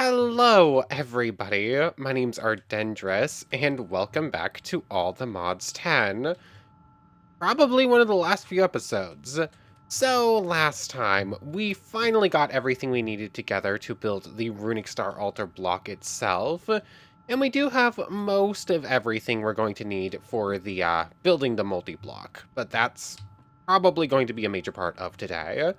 Hello, everybody. My name's Ardendris, and welcome back to All the Mods 10. Probably one of the last few episodes. So, last time, we finally got everything we needed together to build the Runic Star Altar block itself, and we do have most of everything we're going to need for the, building the multi-block, but that's probably going to be a major part of today.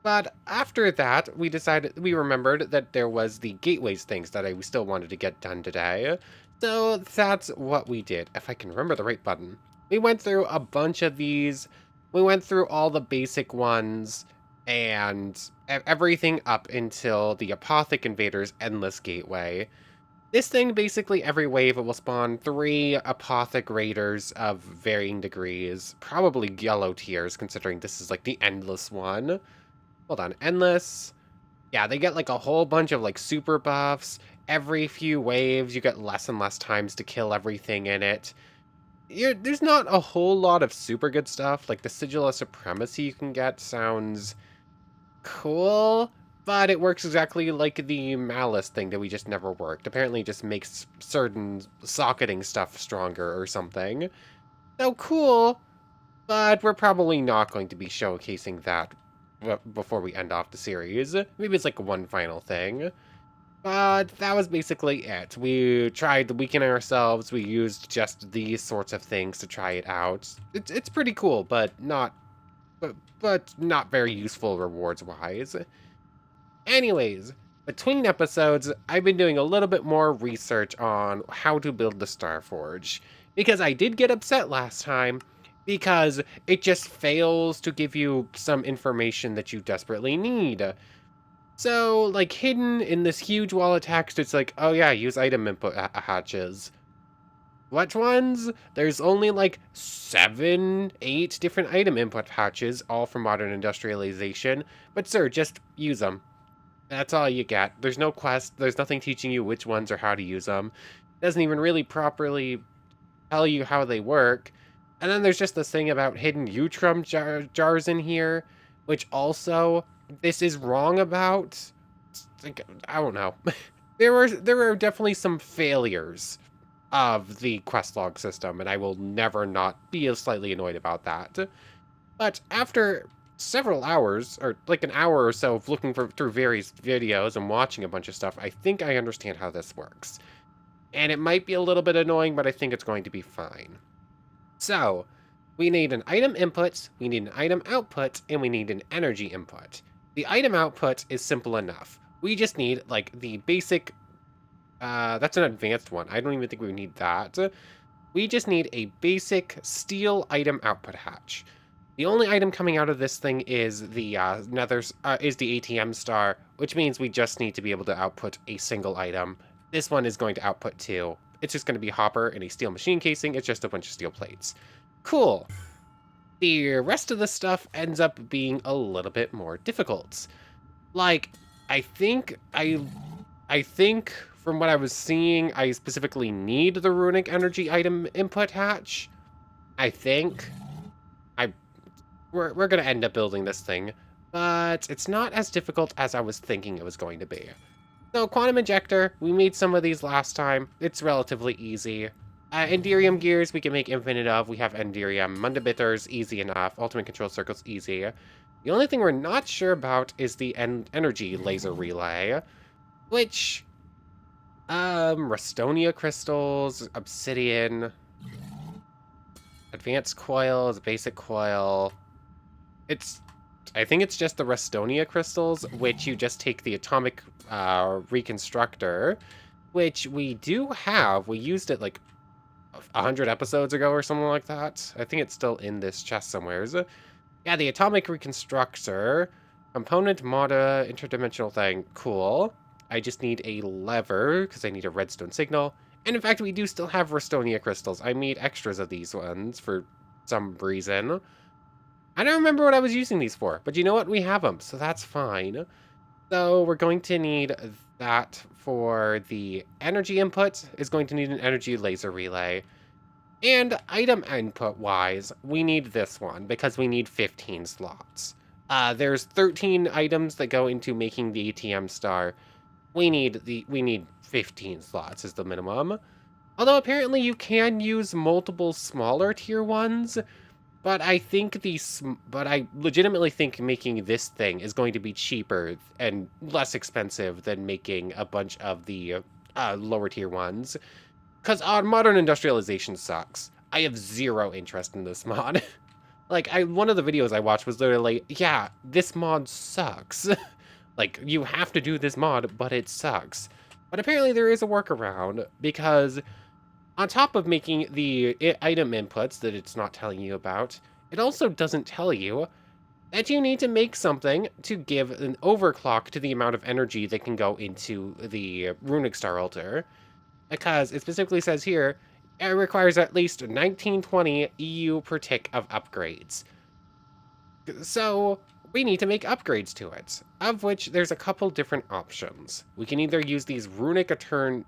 But after that, we remembered that there was the gateways things that I still wanted to get done today. So that's what we did, if I can remember the right button. We went through a bunch of these. We went through all the basic ones and everything up until the Apothic Invaders Endless Gateway. This thing, basically every wave, it will spawn 3 Apothic Raiders of varying degrees, probably yellow tiers, considering this is like the endless one. Hold on, endless. Yeah, they get like a whole bunch of like super buffs. Every few waves, you get less and less times to kill everything in it. There's not a whole lot of super good stuff. Like the Sigil of Supremacy you can get sounds cool, but it works exactly like the Malice thing that we just never worked. Apparently it just makes certain socketing stuff stronger or something. So cool, but we're probably not going to be showcasing that before we end off the series. Maybe it's like one final thing. But that was basically it. We tried to weaken ourselves. We used just these sorts of things to try it out. It's pretty cool, but not very useful rewards wise. Anyways, between episodes, I've been doing a little bit more research on how to build the Starforge, because I did get upset last time because it just fails to give you some information that you desperately need. So, like, hidden in this huge wall of text, it's like, oh yeah, use item input hatches. Which ones? There's only like 7, 8 different item input hatches, all for modern industrialization. But sir, just use them. That's all you get. There's no quest. There's nothing teaching you which ones or how to use them. It doesn't even really properly tell you how they work. And then there's just this thing about hidden Utrum jars in here, which also this is wrong about. Like, I don't know. there were definitely some failures of the quest log system, and I will never not be slightly annoyed about that. But after several hours, or like an hour or so of looking through various videos and watching a bunch of stuff, I think I understand how this works. And it might be a little bit annoying, but I think it's going to be fine. So, we need an item input, we need an item output, and we need an energy input. The item output is simple enough. We just need, like, the basic... that's an advanced one. I don't even think we need that. We just need a basic steel item output hatch. The only item coming out of this thing is the is the ATM star, which means we just need to be able to output a single item. This one is going to output 2. It's just going to be hopper and a steel machine casing. It's just a bunch of steel plates. Cool. The rest of the stuff ends up being a little bit more difficult. Like, I think from what I was seeing, I specifically need the runic energy item input hatch. I think. We're going to end up building this thing, but it's not as difficult as I was thinking it was going to be. So, Quantum Injector, we made some of these last time. It's relatively easy. Enderium Gears, we can make infinite of. We have Enderium. Mundabitters, easy enough. Ultimate Control Circles, easy. The only thing we're not sure about is the energy laser relay, which, Restonia crystals, obsidian, advanced coils, basic coil. I think it's just the Restonia crystals, which you just take the atomic reconstructor, which we do have. We used it like 100 episodes ago or something like that. I think it's still in this chest somewheres. Yeah, the atomic reconstructor, component moda, interdimensional thing, cool. I just need a lever because I need a redstone signal. And in fact, we do still have Restonia crystals. I made extras of these ones for some reason. I don't remember what I was using these for, but you know what? We have them, so that's fine. So we're going to need that for the energy input, is going to need an energy laser relay. And item input-wise, we need this one, because we need 15 slots. There's 13 items that go into making the ATM star. we need 15 slots is the minimum. Although apparently you can use multiple smaller tier ones, but but I legitimately think making this thing is going to be cheaper and less expensive than making a bunch of the lower tier ones. Because modern industrialization sucks. I have zero interest in this mod. Like, one of the videos I watched was literally, yeah, this mod sucks. Like, you have to do this mod, but it sucks. But apparently there is a workaround, because on top of making the item inputs that it's not telling you about, it also doesn't tell you that you need to make something to give an overclock to the amount of energy that can go into the Runic Star Altar. Because it specifically says here, it requires at least 1920 EU per tick of upgrades. So we need to make upgrades to it, of which there's a couple different options. We can either use these runic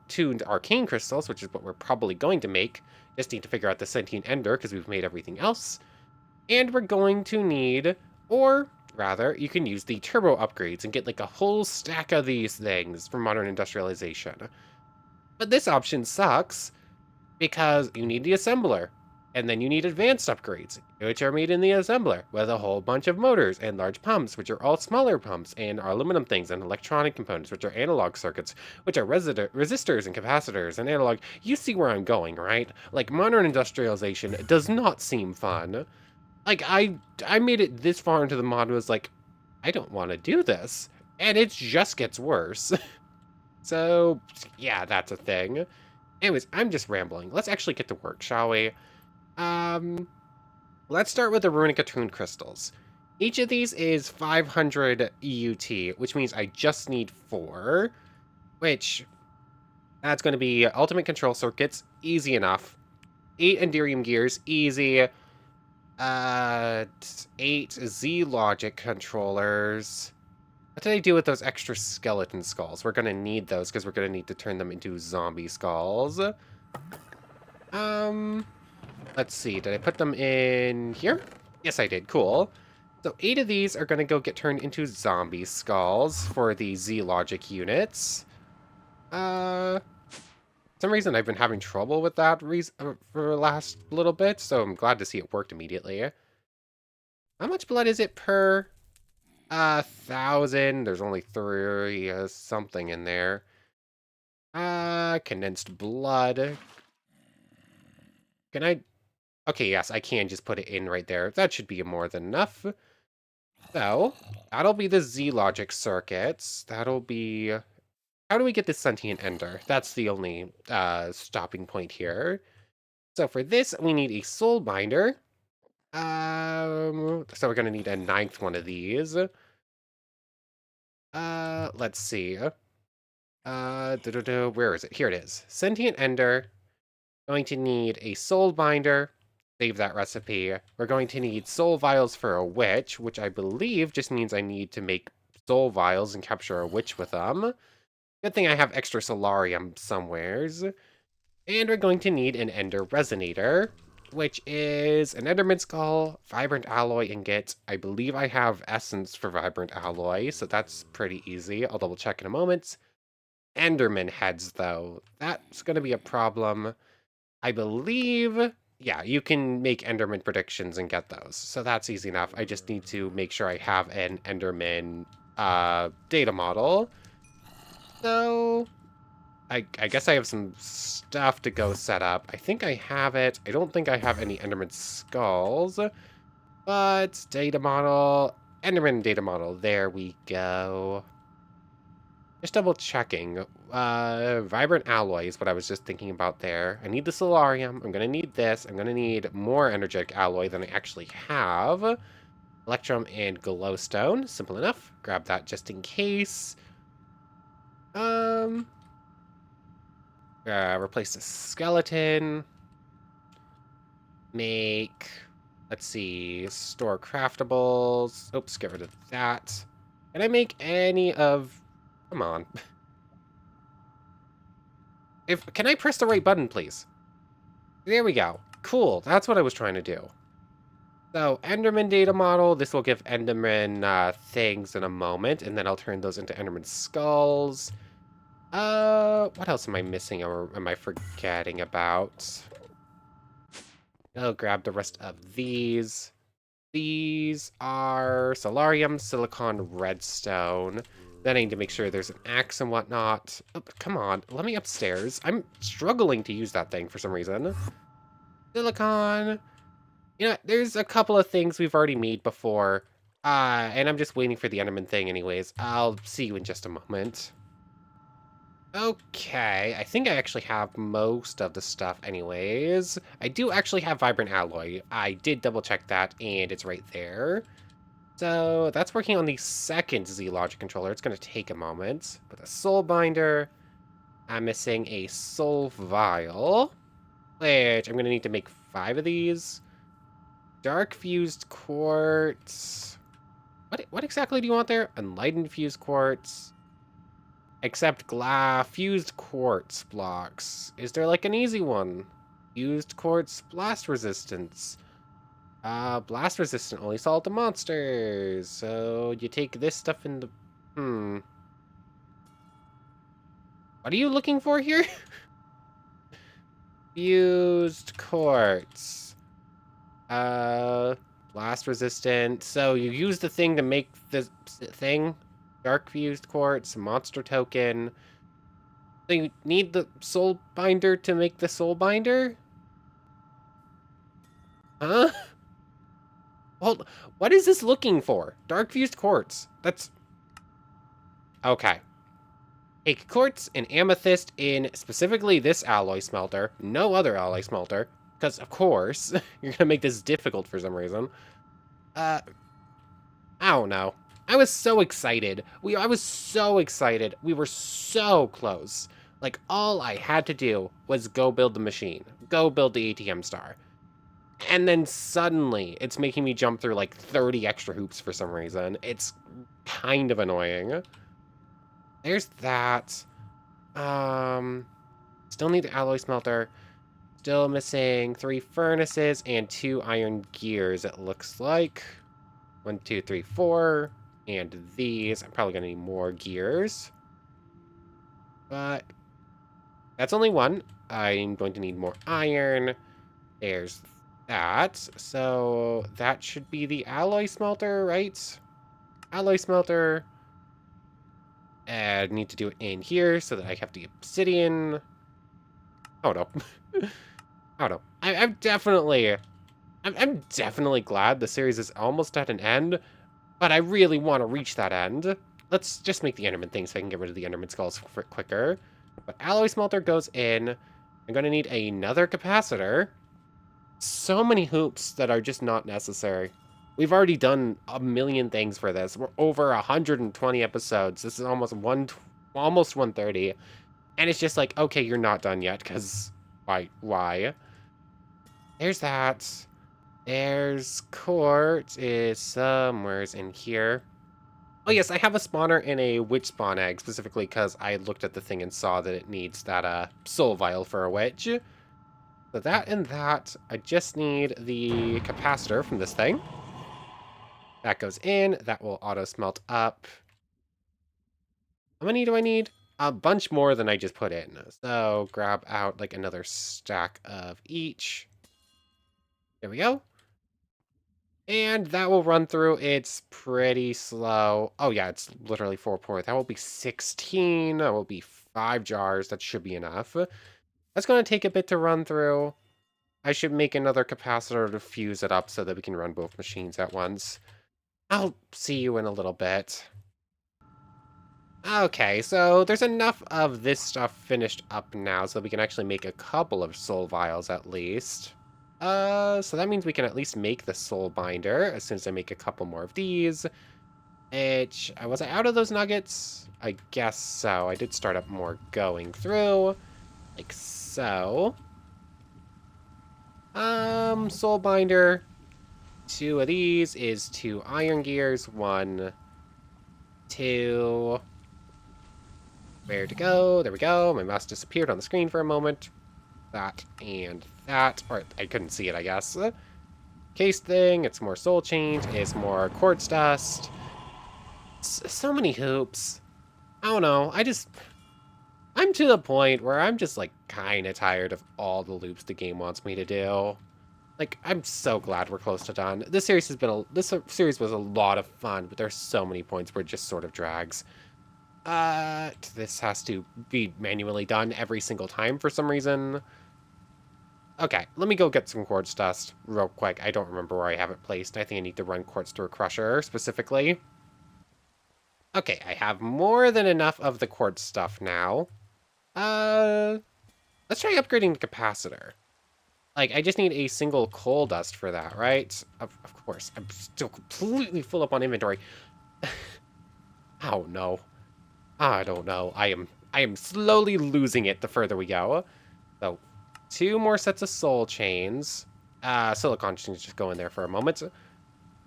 tuned arcane crystals, which is what we're probably going to make. Just need to figure out the sentient ender because we've made everything else. And we're going to need, or rather, you can use the turbo upgrades and get like a whole stack of these things for modern industrialization. But this option sucks because you need the assembler, and then you need advanced upgrades, which are made in the assembler, with a whole bunch of motors and large pumps, which are all smaller pumps, and are aluminum things, and electronic components, which are analog circuits, which are resistors and capacitors, and analog. You see where I'm going, right? Like, modern industrialization does not seem fun. Like, I made it this far into the mod and was like, I don't want to do this. And it just gets worse. So, yeah, that's a thing. Anyways, I'm just rambling. Let's actually get to work, shall we? Um, let's start with the Runic attuned crystals. Each of these is 500 EUT, which means I just need 4, which that's going to be ultimate control circuits, easy enough. 8 Enderium gears, easy. 8 Z logic controllers. What did I do with those extra skeleton skulls? We're going to need those because we're going to need to turn them into zombie skulls. Let's see. Did I put them in here? Yes, I did. Cool. So 8 of these are going to go get turned into zombie skulls for the Z logic units. For some reason I've been having trouble with that for the last little bit, so I'm glad to see it worked immediately. How much blood is it per 1,000? There's only 3 something in there. Condensed blood. Can I? Okay, yes, I can just put it in right there. That should be more than enough. So, that'll be the Z-logic circuits. That'll be... How do we get this sentient ender? That's the only stopping point here. So for this, we need a soul binder. So we're going to need a 9th one of these. Let's see. Where is it? Here it is. Sentient ender. Going to need a soul binder. Save that recipe. We're going to need soul vials for a witch, which I believe just means I need to make soul vials and capture a witch with them. Good thing I have extra solarium somewheres. And we're going to need an ender resonator, which is an enderman skull, vibrant alloy ingot. I believe I have essence for vibrant alloy, so that's pretty easy. I'll double check in a moment. Enderman heads, though. That's going to be a problem. I believe... Yeah, you can make Enderman predictions and get those. So that's easy enough. I just need to make sure I have an Enderman data model. So I guess I have some stuff to go set up. I think I have it. I don't think I have any Enderman skulls. But data model, Enderman data model. There we go. Just double checking. Vibrant alloy is what I was just thinking about there. I need the solarium. I'm going to need this. I'm going to need more energetic alloy than I actually have. Electrum and glowstone. Simple enough. Grab that just in case. Replace the skeleton. Make... Let's see. Store craftables. Oops, get rid of that. Can I make any of... Come on. Can I press the right button, please? There we go. Cool. That's what I was trying to do. So, Enderman data model. This will give Enderman things in a moment, and then I'll turn those into Enderman skulls. What else am I missing or am I forgetting about? I'll grab the rest of these. These are solarium, silicon, redstone. Then I need to make sure there's an axe and whatnot. Oh, come on, let me upstairs. I'm struggling to use that thing for some reason. Silicon. You know, there's a couple of things we've already made before. And I'm just waiting for the Enderman thing anyways. I'll see you in just a moment. Okay, I think I actually have most of the stuff anyways. I do actually have Vibrant Alloy. I did double check that, and it's right there. So that's working on the second Z Logic controller. It's going to take a moment. With a Soul Binder, I'm missing a Soul Vial, which I'm going to need to make 5 of these. Dark Fused Quartz. What exactly do you want there? Enlightened Fused Quartz. Except fused quartz blocks. Is there like an easy one? Fused quartz blast resistance. Blast resistant only solid to monsters. So you take this stuff in the... What are you looking for here? Fused quartz. Blast resistant. So you use the thing to make the thing. Dark fused quartz, monster token. So you need the soul binder to make the soul binder? Huh? Well, what is this looking for? Dark fused quartz. That's... Okay. Take quartz and amethyst in specifically this alloy smelter, no other alloy smelter, because of course, you're gonna make this difficult for some reason. I don't know. I was so excited. I was so excited. We were so close. Like, all I had to do was go build the machine. Go build the ATM star. And then suddenly, it's making me jump through like 30 extra hoops for some reason. It's kind of annoying. There's that. Still need the alloy smelter. Still missing 3 furnaces and 2 iron gears, it looks like. 1, 2, 3, 4. And these. I'm probably going to need more gears. But that's only 1. I'm going to need more iron. There's that. So that should be the alloy smelter, right? Alloy smelter. I need to do it in here so that I have the obsidian. Oh no. Oh no. I'm definitely glad the series is almost at an end, but I really want to reach that end. Let's just make the Enderman thing so I can get rid of the Enderman skulls quicker. But alloy smelter goes in. I'm going to need another capacitor. So many hoops that are just not necessary. We've already done a million things for this. We're over 120 episodes. This is almost 130. And it's just like, okay, you're not done yet, because why? There's that. There's quartz is somewheres in here. Oh yes, I have a spawner and a witch spawn egg, specifically because I looked at the thing and saw that it needs that soul vial for a witch. So that and that. I just need the capacitor from this thing. That goes in. That will auto smelt up. How many do I need? A bunch more than I just put in. So grab out like another stack of each. There we go. And that will run through. It's pretty slow. Oh yeah, it's literally 4 pour. That will be 16. That will be 5 jars. That should be enough. That's going to take a bit to run through. I should make another capacitor to fuse it up so that we can run both machines at once. I'll see you in a little bit. Okay, so there's enough of this stuff finished up now so we can actually make a couple of soul vials at least. So that means we can at least make the soul binder as soon as I make a couple more of these. Was I out of those nuggets? I guess so. I did start up more going through, like so. Soul binder. 2 of these is 2 iron gears. 1, 2. Where to go? There we go. My mouse disappeared on the screen for a moment. That and that. Or I couldn't see it, I guess. Case thing. It's more soul change. It's more quartz dust. So many hoops. I don't know. I'm to the point where I'm just, like, kind of tired of all the loops the game wants me to do. Like, I'm so glad we're close to done. This series was a lot of fun, but there's so many points where it just sort of drags. This has to be manually done every single time for some reason. Okay, let me go get some quartz dust real quick. I don't remember where I have it placed. I think I need to run quartz through a crusher specifically. Okay, I have more than enough of the quartz stuff now. Uh, let's try upgrading the capacitor. Like, I just need a single coal dust for that, right? Of course, I'm still completely full up on inventory. Oh no. I don't know. I am slowly losing it the further we go. So, 2 more sets of soul chains. Silicon chains just go in there for a moment.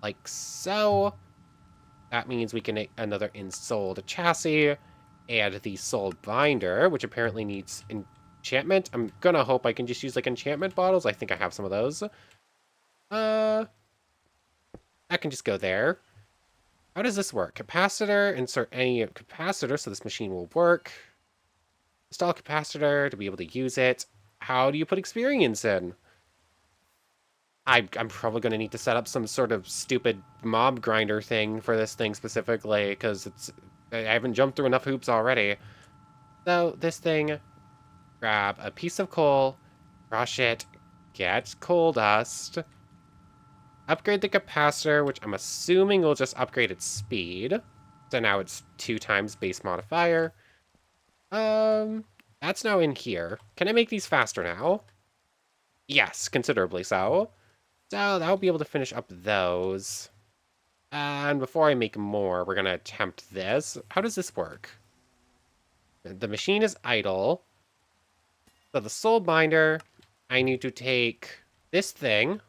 Like so. That means we can make another ensouled chassis and the soul binder, which apparently needs enchantment. I'm gonna hope I can just use like enchantment bottles. I think I have some of those. That can just go there. How does this work? Capacitor, insert any capacitor so this machine will work. Install capacitor to be able to use it. How do you put experience in? I'm probably going to need to set up some sort of stupid mob grinder thing for this thing specifically, because I haven't jumped through enough hoops already. So this thing, grab a piece of coal, crush it, get coal dust, upgrade the capacitor, which I'm assuming will just upgrade its speed. So now it's 2 times base modifier. That's now in here. Can I make these faster now? Yes, considerably so. So that'll be able to finish up those. And before I make more, we're gonna attempt this. How does this work? The machine is idle. So the soul binder, I need to take this thing,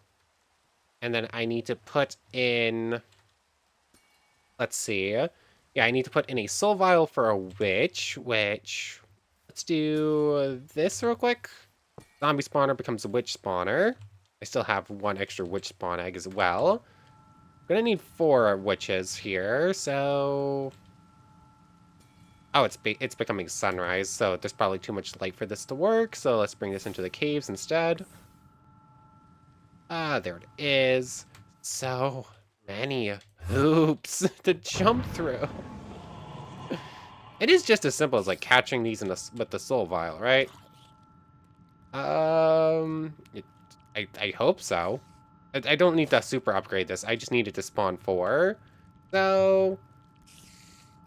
and then I need to put in, let's see. Yeah, I need to put in a soul vial for a witch, which, let's do this real quick. Zombie spawner becomes a witch spawner. I still have 1 extra witch spawn egg as well. I'm gonna need 4 witches here, so... Oh, it's becoming sunrise, so there's probably too much light for this to work, so let's bring this into the caves instead. There it is. So many hoops to jump through. It is just as simple as, like, catching these with the soul vial, right? I hope so. I don't need to super upgrade this. I just needed to spawn 4. So,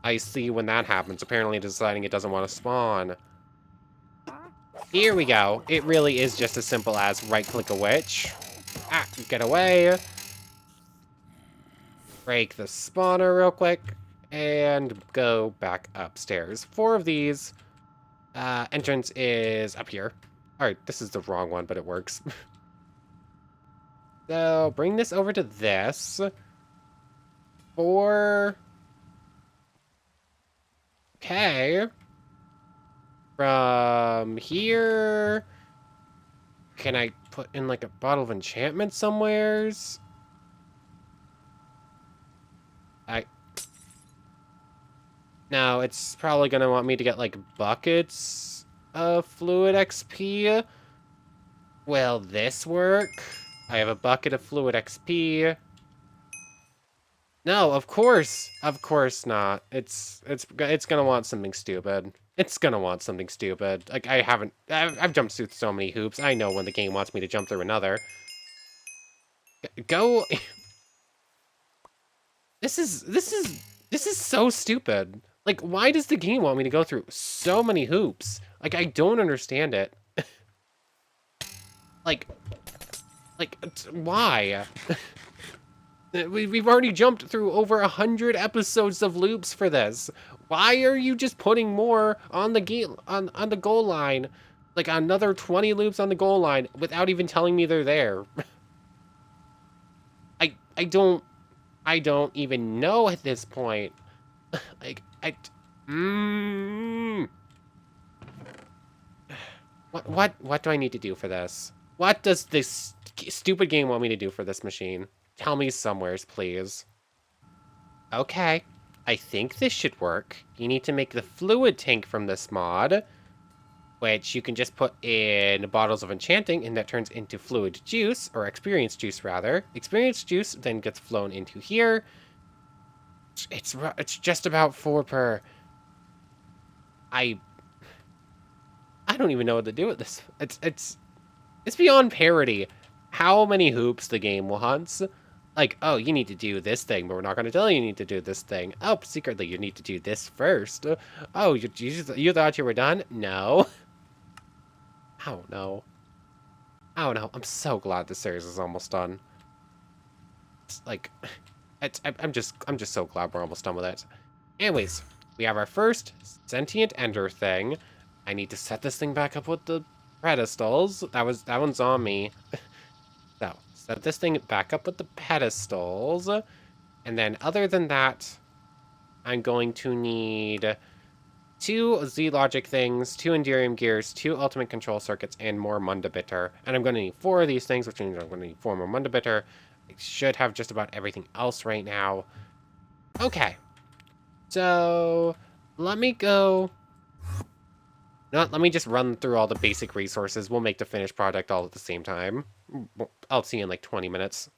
I see when that happens. Apparently deciding it doesn't want to spawn. Here we go. It really is just as simple as right-click a witch. Get away. Break the spawner real quick. And go back upstairs. 4 of these. Entrance is up here. Alright, this is the wrong one, but it works. So, bring this over to this. 4. Okay. From here... Can I put in, like, a bottle of enchantment somewheres? No, it's probably gonna want me to get, like, buckets of fluid XP. Will this work? I have a bucket of fluid XP. No, of course not. It's gonna want something stupid. It's gonna want something stupid. Like, I've jumped through so many hoops. I know when the game wants me to jump through another. Go. This is so stupid. Like, why does the game want me to go through so many hoops? Like, I don't understand it. like, why? We've already jumped through over 100 episodes of loops for this. Why are you just putting more on the game on the goal line? Like another 20 loops on the goal line without even telling me they're there. I don't even know at this point. Like what do I need to do for this? What does this stupid game want me to do for this machine? Tell me somewheres, please. Okay, I think this should work. You need to make the fluid tank from this mod. which you can just put in bottles of enchanting, and that turns into fluid juice, or experience juice rather. Experience juice then gets flown into here. It's just about 4 per. I I don't even know what to do with this. It's beyond parody. How many hoops the game wants. Like, oh, you need to do this thing, but we're not going to tell you need to do this thing. Oh, secretly, you need to do this first. Oh, you thought you were done? No. Oh, no. Oh, no. I'm so glad the series is almost done. It's like, I'm just so glad we're almost done with it. Anyways, we have our first sentient ender thing. I need to set this thing back up with the pedestals. That one's on me. So, set this thing back up with the pedestals. And then other than that, I'm going to need 2 Z-Logic things, 2 Enderium gears, 2 ultimate control circuits, and more Mundabitter. And I'm going to need 4 of these things, which means I'm going to need 4 more Mundabitter. I should have just about everything else right now. Okay. So, let me go... No, let me just run through all the basic resources. We'll make the finished product all at the same time. I'll see you in like 20 minutes.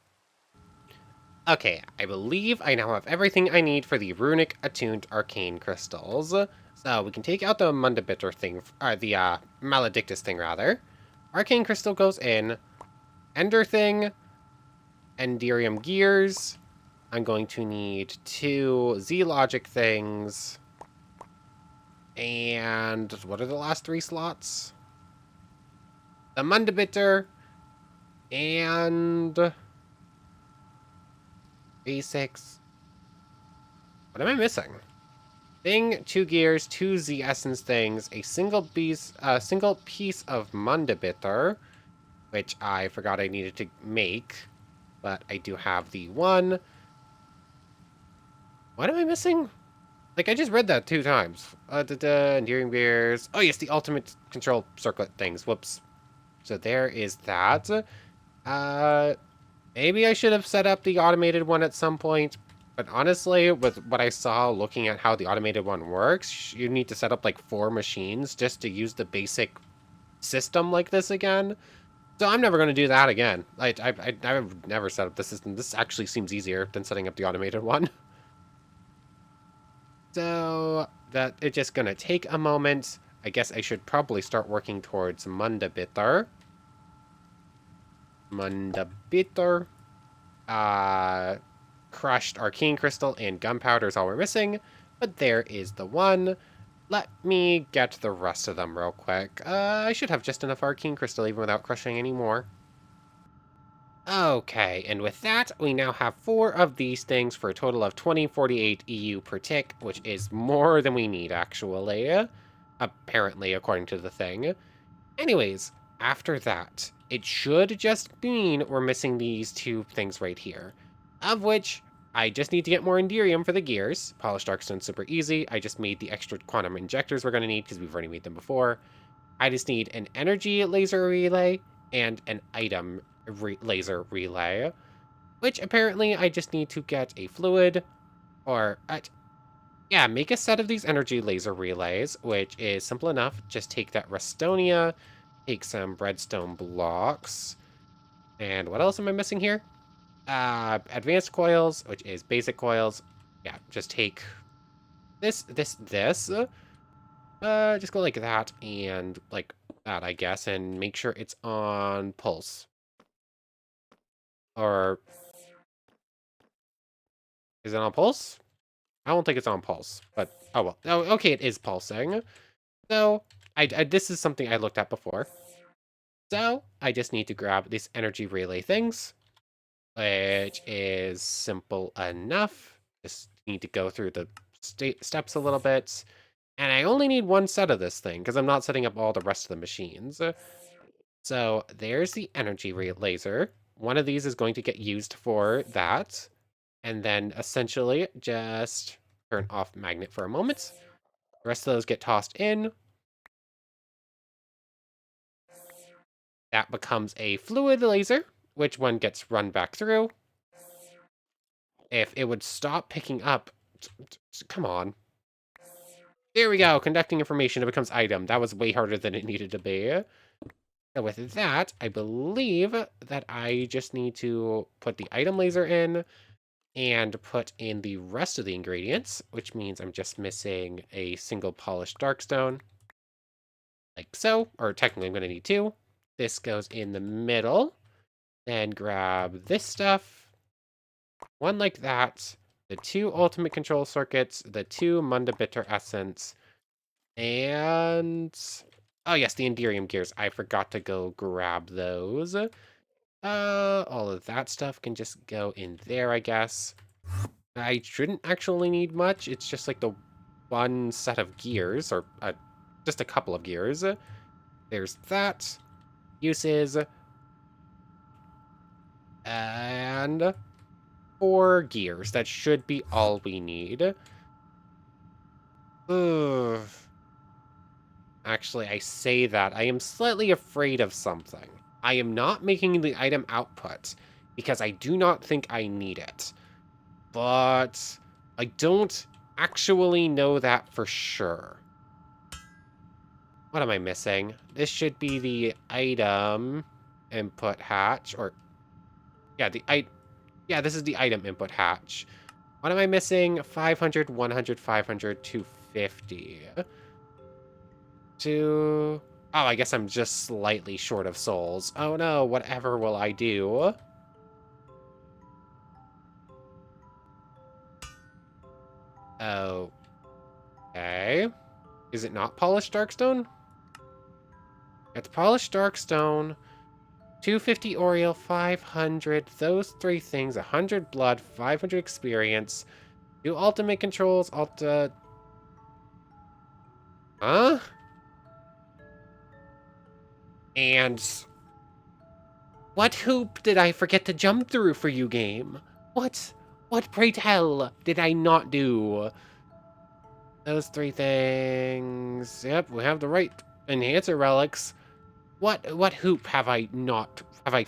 Okay, I believe I now have everything I need for the Runic attuned arcane crystals. So we can take out the Mundabitter thing, or the Maledictus thing rather. Arcane crystal goes in. Ender thing. Enderium gears. I'm going to need 2 Z-Logic things. And what are the last 3 slots? The Mundabitter. And... basics. What am I missing? Thing, 2 gears, 2 Z essence things, a single piece of Mundabitter, which I forgot I needed to make, but I do have the one. What am I missing? Like, I just read that 2 times. Endearing beers. Oh, yes, the ultimate control circlet things. Whoops. So there is that. Maybe I should have set up the automated one at some point. But honestly, with what I saw looking at how the automated one works, you need to set up like 4 machines just to use the basic system like this again. So I'm never going to do that again. I've never set up the system. This actually seems easier than setting up the automated one. So that it's just going to take a moment. I guess I should probably start working towards Mundabitter. Mundabitter. Crushed arcane crystal and gunpowder is all we're missing, but there is the one. Let me get the rest of them real quick. I should have just enough arcane crystal even without crushing any more. Okay, and with that, we now have 4 of these things for a total of 2048 EU per tick, which is more than we need, actually. Apparently, according to the thing. Anyways, after that, it should just mean we're missing these 2 things right here, of which I just need to get more Enderium for the gears. Polished Darkstone's super easy. I just made the extra quantum injectors we're going to need because we've already made them before. I just need an energy laser relay and an item laser relay, which apparently I just need to get a fluid or... yeah, make a set of these energy laser relays, which is simple enough. Just take that Restonia, take some redstone blocks, and what else am I missing here? Advanced coils, which is basic coils. Yeah, just take this. Just go like that and like that, I guess, and make sure it's on pulse. Or is it on pulse? I don't think it's on pulse, but oh well. Oh, okay, it is pulsing. So this is something I looked at before. So I just need to grab these energy relay things, which is simple enough. Just need to go through the steps a little bit. And I only need 1 set of this thing because I'm not setting up all the rest of the machines. So there's the energy laser. One of these is going to get used for that. And then essentially just turn off the magnet for a moment. The rest of those get tossed in. That becomes a fluid laser, which one gets run back through. If it would stop picking up... Come on. There we go. Conducting information, it becomes item. That was way harder than it needed to be. So with that, I believe that I just need to put the item laser in and put in the rest of the ingredients, which means I'm just missing a single polished darkstone, like so, or technically I'm going to need two. This goes in the middle, then grab this stuff, one like that, the two ultimate control circuits, the two Munda Bitter Essence, and... oh yes, the Enderium gears. I forgot to go grab those. All of that stuff can just go in there, I guess. I shouldn't actually need much. It's just like the one set of gears, or just a couple of gears. There's that. Uses. And 4 gears. That should be all we need. Ugh. Actually, I say that. I am slightly afraid of something. I am not making the item output because I do not think I need it. But I don't actually know that for sure. What am I missing? This should be the item input hatch, or yeah, this is the item input hatch. What am I missing? 500, 100, 500, 250. Oh, I guess I'm just slightly short of souls. Oh no, whatever will I do? Okay. Is it not polished darkstone? It's polished darkstone, 250 Oriel, 500, those 3 things, 100 blood, 500 experience, 2 ultimate controls, huh? And what hoop did I forget to jump through for you, game? What pray tell did I not do? Those 3 things. Yep, we have the right enhancer relics. What hoop have I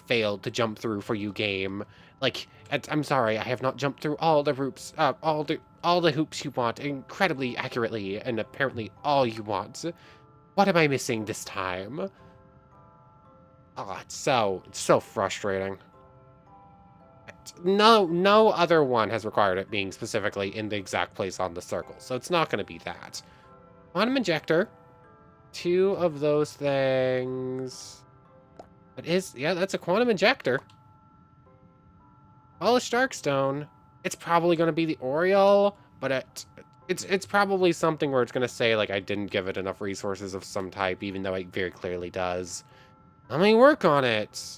failed to jump through for you, game? Like, I'm sorry, I have not jumped through all the hoops, all the hoops you want incredibly accurately, and apparently all you want. What am I missing this time? Oh, it's so frustrating. No other one has required it being specifically in the exact place on the circle, so it's not going to be that. Quantum injector, 2 of those things. Yeah, that's a quantum injector. Polished Darkstone. It's probably going to be the Oriole, but it's probably something where it's going to say, like, I didn't give it enough resources of some type, even though it very clearly does. Let me work on it.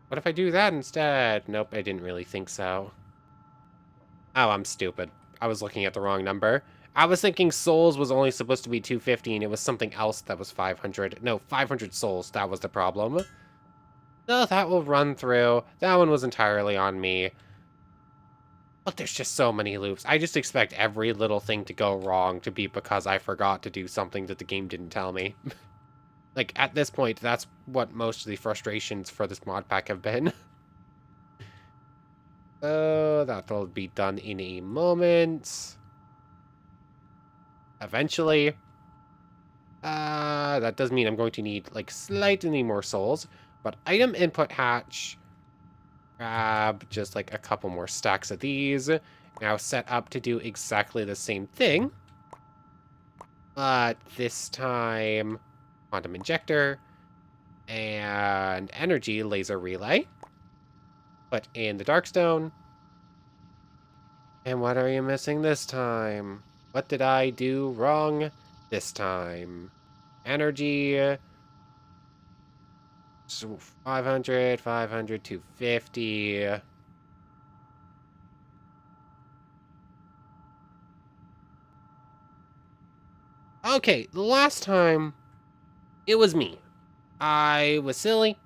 What if I do that instead? Nope, I didn't really think so. Oh, I'm stupid. I was looking at the wrong number. I was thinking souls was only supposed to be 250, and it was something else that was 500. No, 500 souls, that was the problem. So that will run through. That one was entirely on me. But there's just so many loops. I just expect every little thing to go wrong to be because I forgot to do something that the game didn't tell me. Like, at this point, that's what most of the frustrations for this mod pack have been. So that'll be done in a moment. Eventually. That does mean I'm going to need, like, slightly more souls. But item input hatch. Grab just, like, a couple more stacks of these. Now set up to do exactly the same thing. But this time, quantum injector and energy laser relay. Put in the darkstone. And what are you missing this time? What did I do wrong this time? Energy. So 500, 500, 250. Okay, the last time, it was me. I was silly.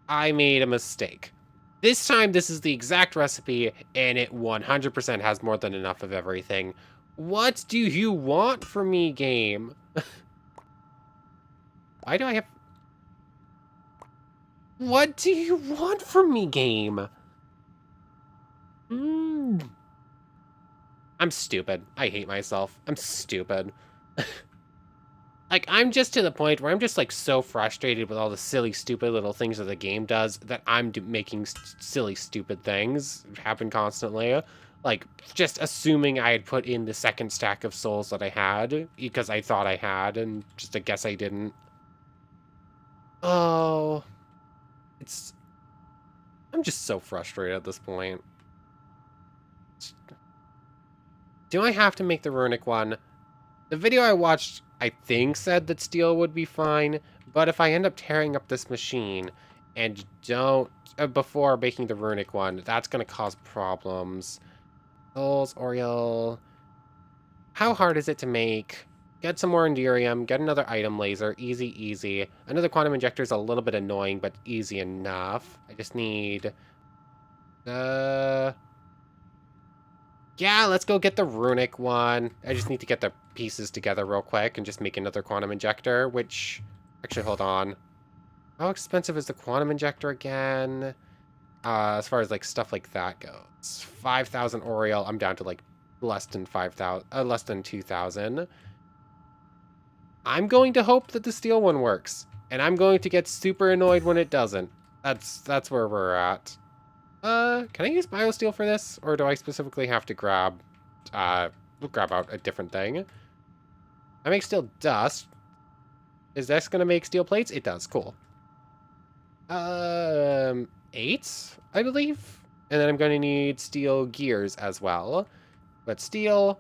I made a mistake. This time, this is the exact recipe, and it 100% has more than enough of everything. What do you want from me, game? Why do I have... What do you want from me, game? I'm stupid. I hate myself. I'm stupid. Like, I'm just to the point where I'm just, like, so frustrated with all the silly, stupid little things that the game does that I'm making silly, stupid things happen constantly. Like, just assuming I had put in the second stack of souls that I had because I thought I had, and just I guess I didn't. Oh, it's... I'm just so frustrated at this point. Do I have to make the Runic one? The video I watched, I think, said that steel would be fine, but if I end up tearing up this machine and don't, before making the Runic one, that's going to cause problems. Souls, Oriole. How hard is it to make? Get some more Endurium, get another item laser, easy, easy. Another quantum injector is a little bit annoying, but easy enough. I just need, yeah, let's go get the Runic one. I just need to get the pieces together real quick and just make another quantum injector, which... Actually, hold on. How expensive is the quantum injector again? As far as, like, stuff like that goes. 5,000 Oriole. I'm down to, like, less than 5,000... less than 2,000. I'm going to hope that the steel one works. And I'm going to get super annoyed when it doesn't. That's where we're at. Can I use biosteel for this? Or do I specifically have to grab out a different thing? I make steel dust. Is this gonna make steel plates? It does, cool. 8, I believe? And then I'm gonna need steel gears as well. But steel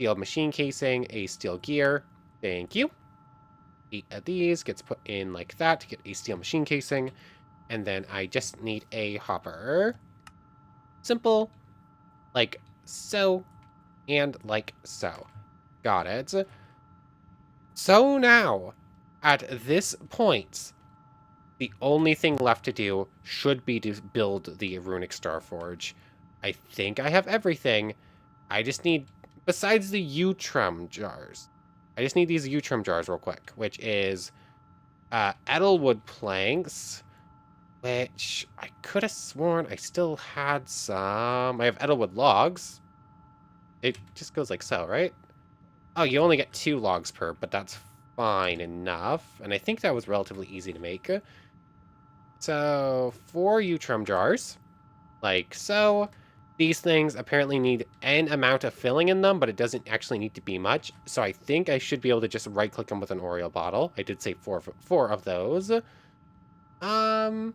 machine casing, a steel gear. Thank you. 8 of these gets put in like that to get a steel machine casing. And then I just need a hopper. Simple. Like so. And like so. Got it. So now, at this point, the only thing left to do should be to build the Runic Starforge. I think I have everything. I just need, besides the Utrum jars, I just need these Utrum jars real quick, which is Edelwood planks, which I could have sworn I still had some. I have Edelwood logs. It just goes like so, right? Oh, you only get 2 logs per, but that's fine enough. And I think that was relatively easy to make. So, 4 Utrum jars, like so. These things apparently need an amount of filling in them, but it doesn't actually need to be much. So I think I should be able to just right-click them with an Oreo bottle. I did say four of those. I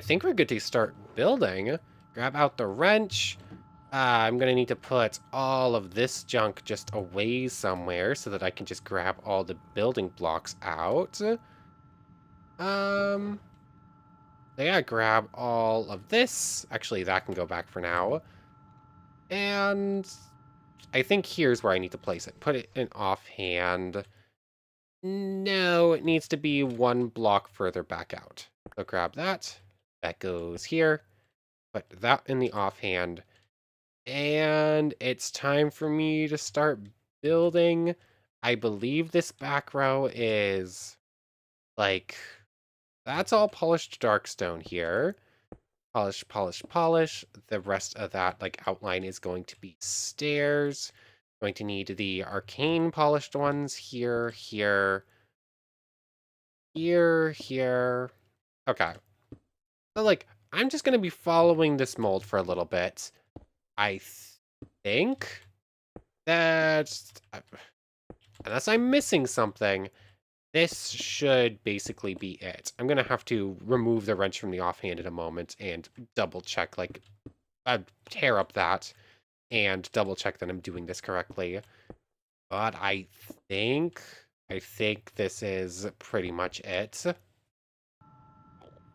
think we're good to start building. Grab out the wrench. I'm going to need to put all of this junk just away somewhere so that I can just grab all the building blocks out. Yeah, grab all of this. Actually, that can go back for now. And I think here's where I need to place it. Put it in offhand. No, it needs to be 1 block further back out. So grab that. That goes here. Put that in the offhand. And it's time for me to start building. I believe this back row is like, that's all polished darkstone here. Polish, polish, polish. The rest of that like outline is going to be stairs. Going to need the arcane polished ones here, here, here. Okay. So like, I'm just going to be following this mold for a little bit. I think that, unless I'm missing something, this should basically be it. I'm going to have to remove the wrench from the offhand in a moment and double check, like, tear up that and double check that I'm doing this correctly. But I think this is pretty much it.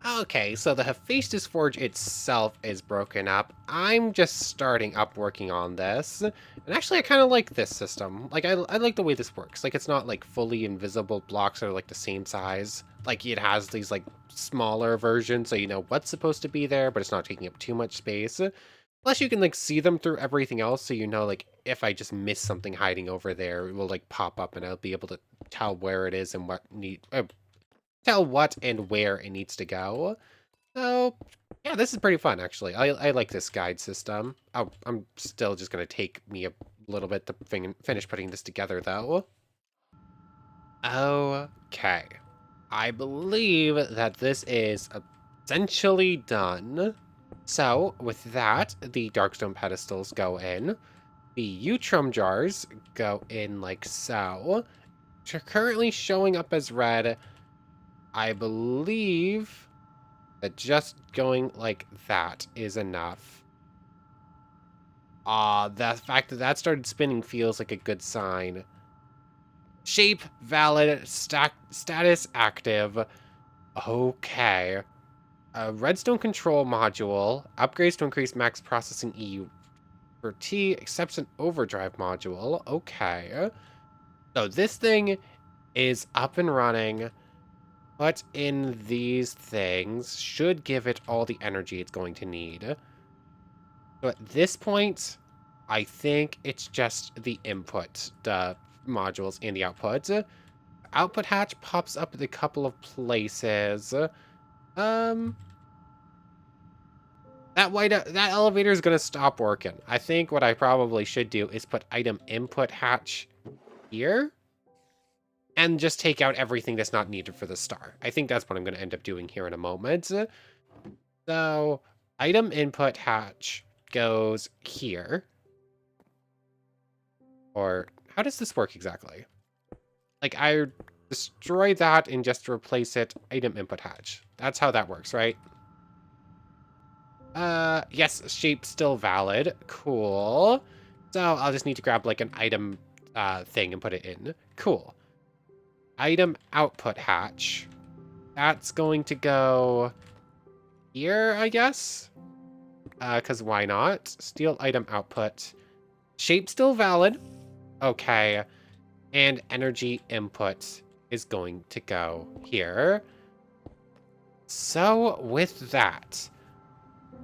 Okay, so the Hephaestus Forge itself is broken up. I'm just starting up working on this. And actually, I kind of like this system. Like, I like the way this works. Like, it's not, like, fully invisible blocks that are, like, the same size. Like, it has these, like, smaller versions, so you know what's supposed to be there, but it's not taking up too much space. Plus, you can, like, see them through everything else, so you know, like, if I just miss something hiding over there, it will, like, pop up, and I'll be able to tell where it is and tell what and where it needs to go. So, yeah, this is pretty fun, actually. I like this guide system. Oh, I'm still just going to take me a little bit to finish putting this together, though. Okay. I believe that this is essentially done. So, with that, the Darkstone pedestals go in. The Utrum jars go in like so. Which are currently showing up as red. I believe that just going like that is enough. The fact that that started spinning feels like a good sign. Shape valid, status active. Okay. A redstone control module, upgrades to increase max processing EU for T, accepts an overdrive module. Okay. So this thing is up and running. Put in these things should give it all the energy it's going to need. So at this point, I think it's just the input, the modules and the output. Output hatch pops up in a couple of places. That elevator is gonna stop working. I think what I probably should do is put item input hatch here and just take out everything that's not needed for the star. I think that's what I'm gonna end up doing here in a moment. So item input hatch goes here. Or how does this work exactly? Like I destroy that and just replace it item input hatch. That's how that works, right? Yes, shape still valid. Cool. So I'll just need to grab like an item thing and put it in. Cool. Item output hatch. That's going to go here, I guess. Because why not? Steal item output. Shape still valid. Okay. And energy input is going to go here. So with that,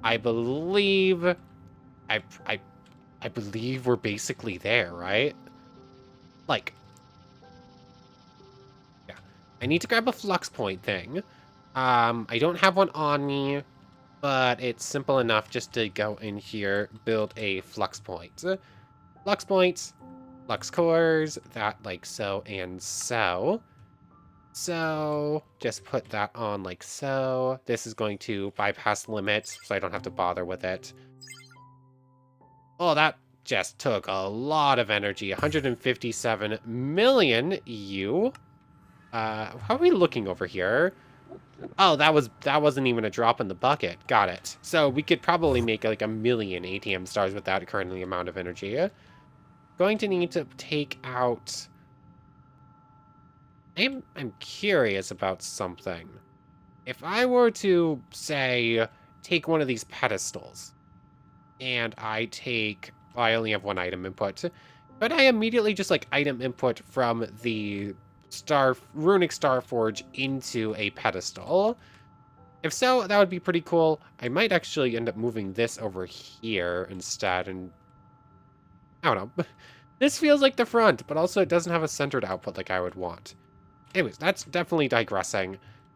I believe I believe we're basically there, right? Like, yeah. I need to grab a flux point thing. I don't have one on me, but it's simple enough just to go in here, build a flux point. Flux points, flux cores, that like so and so. So just put that on like so. This is going to bypass limits, so I don't have to bother with it. Oh, that just took a lot of energy. 157 million EU. How are we looking over here? Oh, that wasn't even a drop in the bucket. Got it. So we could probably make like 1,000,000 ATM stars with that currently amount of energy. Going to need to take out. I'm curious about something. If I were to say take one of these pedestals, and I take. Well, I only have one item input, but I immediately just like item input from the Runic Starforge into a pedestal. If so, that would be pretty cool. I might actually end up moving this over here instead, and I don't know. This feels like the front, but also it doesn't have a centered output like I would want. Anyways, that's definitely digressing.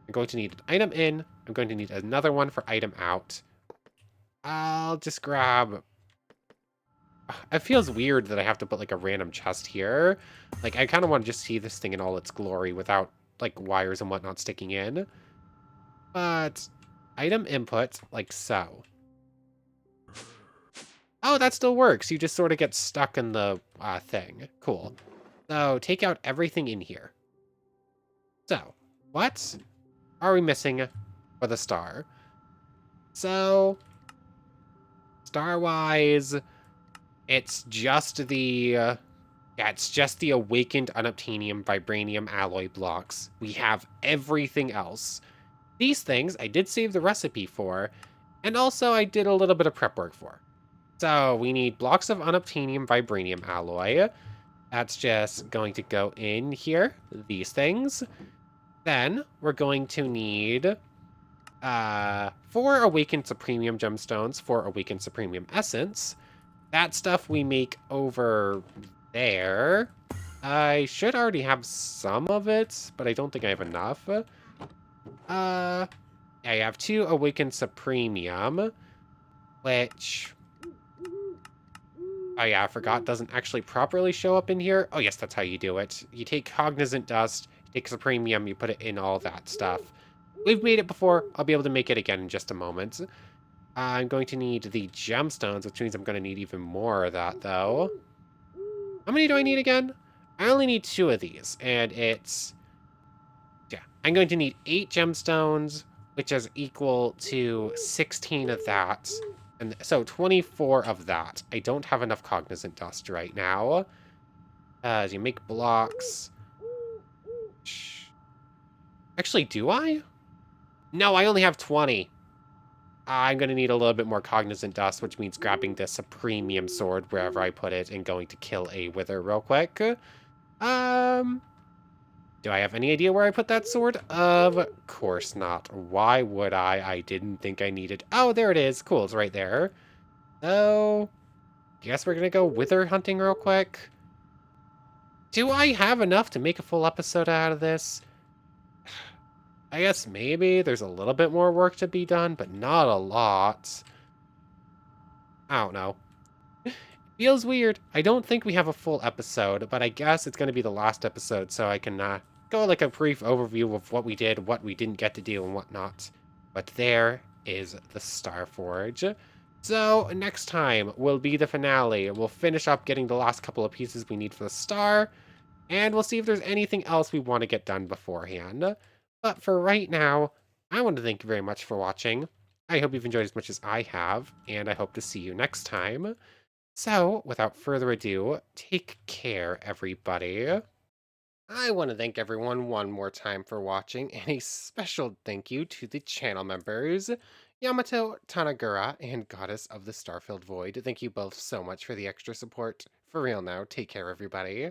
I'm going to need an item in. I'm going to need another one for item out. I'll just grab. It feels weird that I have to put like a random chest here. Like I kind of want to just see this thing in all its glory without like wires and whatnot sticking in. But item input like so. Oh, that still works. You just sort of get stuck in the thing. Cool. So take out everything in here. So what are we missing for the star? So star-wise, it's just the yeah, it's just the awakened unobtainium vibranium alloy blocks. We have everything else. These things I did save the recipe for, and also I did a little bit of prep work for. So we need blocks of unobtainium vibranium alloy. That's just going to go in here, these things. Then we're going to need 4 awakened supremium gemstones, 4 awakened supremium essence. That stuff we make over there. I should already have some of it, but I don't think I have enough. I have 2 awakened supremium, which... Oh yeah, I forgot, doesn't actually properly show up in here. Oh yes, that's how you do it. You take cognizant dust, Takes a premium, you put it in all that stuff. We've made it before. I'll be able to make it again in just a moment. I'm going to need the gemstones, which means I'm going to need even more of that, though. How many do I need again? I only need 2 of these, and it's... Yeah, I'm going to need 8 gemstones, which is equal to 16 of that. And so 24 of that. I don't have enough cognizant dust right now. As you make blocks... Actually, do I? No, I only have 20. I'm going to need a little bit more cognizant dust, which means grabbing this premium sword wherever I put it and going to kill a wither real quick. Um, do I have any idea where I put that sword? Of course not. Why would I? I didn't think I needed... Oh, there it is. Cool, it's right there. So, guess we're going to go wither hunting real quick. Do I have enough to make a full episode out of this? I guess maybe there's a little bit more work to be done, but not a lot. I don't know. Feels weird. I don't think we have a full episode, but I guess it's going to be the last episode, so I can go like a brief overview of what we did, what we didn't get to do, and whatnot. But there is the Starforge. So next time will be the finale. We'll finish up getting the last couple of pieces we need for the star, and we'll see if there's anything else we want to get done beforehand. But for right now, I want to thank you very much for watching. I hope you've enjoyed as much as I have, and I hope to see you next time. So, without further ado, take care, everybody. I want to thank everyone one more time for watching, and a special thank you to the channel members, Yamato, Tanagura, and Goddess of the Starfilled Void. Thank you both so much for the extra support. For real now, take care, everybody.